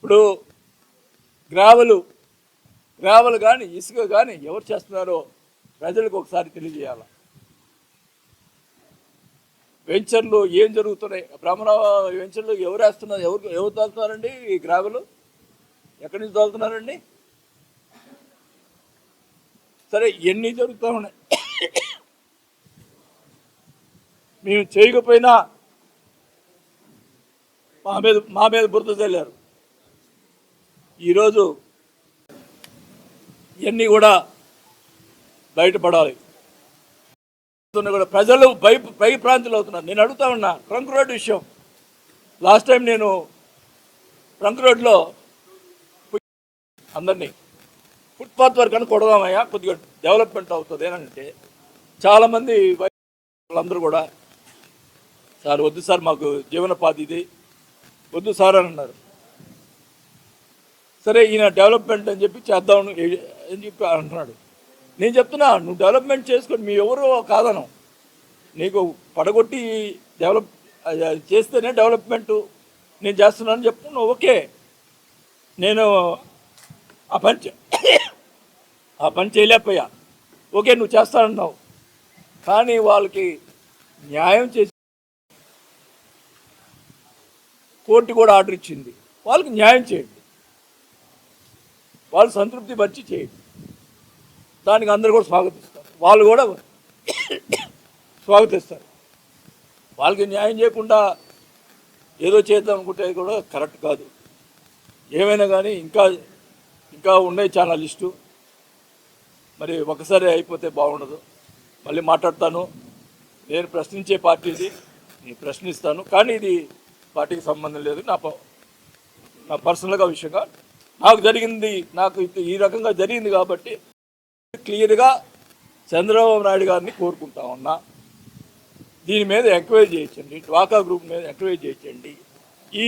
ఇప్పుడు గ్రావెల్ కానీ ఇసుక కానీ ఎవరు చేస్తున్నారో ప్రజలకు ఒకసారి తెలియజేయాలి. వెంచర్లు ఏం జరుగుతున్నాయి, బ్రాహ్మణ వెంచర్లు ఎవరు వేస్తున్నారు, ఎవరు తోలుతున్నారండి ఈ గ్రావెలు? ఎక్కడి నుంచి తోలుతున్నారండి? సరే, ఎన్ని జరుగుతూ ఉన్నాయి. మేము చేయకపోయినా మా మీద బురద చల్లారు. ఈరోజు ఇవన్నీ కూడా బయటపడాలి. కూడా ప్రజలు భయప్రాంతులు అవుతున్నారు. నేను అడుగుతా ఉన్నా, ట్రంక్ రోడ్ విషయం. లాస్ట్ టైం నేను ట్రంక్ రోడ్లో అందరినీ ఫుట్పాత్ వరకు అని కొడదామయ్యా, కొద్దిగా డెవలప్మెంట్ అవుతుంది అని అంటే చాలామంది వాళ్ళందరూ కూడా సార్ వద్దు సార్, మాకు జీవనోపాధి ఇది వద్దు సార్ అని అన్నారు. సరే, ఈయన డెవలప్మెంట్ అని చెప్పి చేద్దాం అని చెప్పి అంటున్నాడు. నేను చెప్తున్నా, నువ్వు డెవలప్మెంట్ చేసుకొని మీ ఎవరో కాదను, నీకు పడగొట్టి డెవలప్ చేస్తేనే డెవలప్మెంటు నేను చేస్తున్నానని చెప్తున్నావు. ఓకే, నేను ఆ పని చేయలేకపోయా. ఓకే, నువ్వు చేస్తానన్నావు. కానీ వాళ్ళకి న్యాయం చేసి కోర్టు కూడా ఆర్డర్ ఇచ్చింది. వాళ్ళకి న్యాయం చేయండి, వాళ్ళు సంతృప్తి పరిచి చేయండి. దానికి అందరూ కూడా స్వాగతిస్తారు, వాళ్ళు కూడా స్వాగతిస్తారు. వాళ్ళకి న్యాయం చేయకుండా ఏదో చేద్దాం అనుకుంటే కూడా కరెక్ట్ కాదు. ఏమైనా కానీ ఇంకా ఉన్నాయి చాలా లిస్టు. మరి ఒకసారి అయిపోతే బాగుండదు. మళ్ళీ మాట్లాడతాను. నేను ప్రశ్నించే పార్టీ ఇది, నేను ప్రశ్నిస్తాను. కానీ ఇది పార్టీకి సంబంధం లేదు. నా పర్సనల్గా విషయంగా నాకు జరిగింది, నాకు ఈ రకంగా జరిగింది కాబట్టి క్లియర్గా చంద్రబాబు నాయుడు గారిని కోరుకుంటా ఉన్నా, దీని మీద ఎంక్వైరీ చేయించండి, డ్వాకా గ్రూప్ మీద ఎంక్వైరీ చేయించండి, ఈ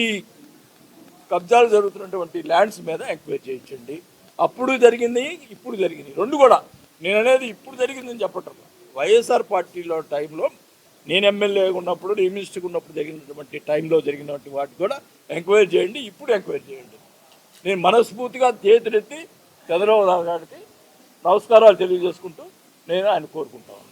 కబ్జాలు జరుగుతున్నటువంటి ల్యాండ్స్ మీద ఎంక్వైరీ చేయించండి. అప్పుడు జరిగింది, ఇప్పుడు జరిగింది, రెండు కూడా. నేను అనేది ఇప్పుడు జరిగిందని చెప్పటం. వైఎస్ఆర్ పార్టీలో టైంలో నేను ఎమ్మెల్యేగా ఉన్నప్పుడు, మినిస్టర్గా ఉన్నప్పుడు జరిగినటువంటి టైంలో జరిగినటువంటి వాటికి కూడా ఎంక్వైరీ చేయండి, ఇప్పుడు ఎంక్వైరీ చేయండి. నేను మనస్ఫూర్తిగా చేతులెత్తి చంద్రబాబు నాయుడు గారికి నమస్కారాలు తెలియజేసుకుంటూ నేను ఆయన కోరుకుంటాను.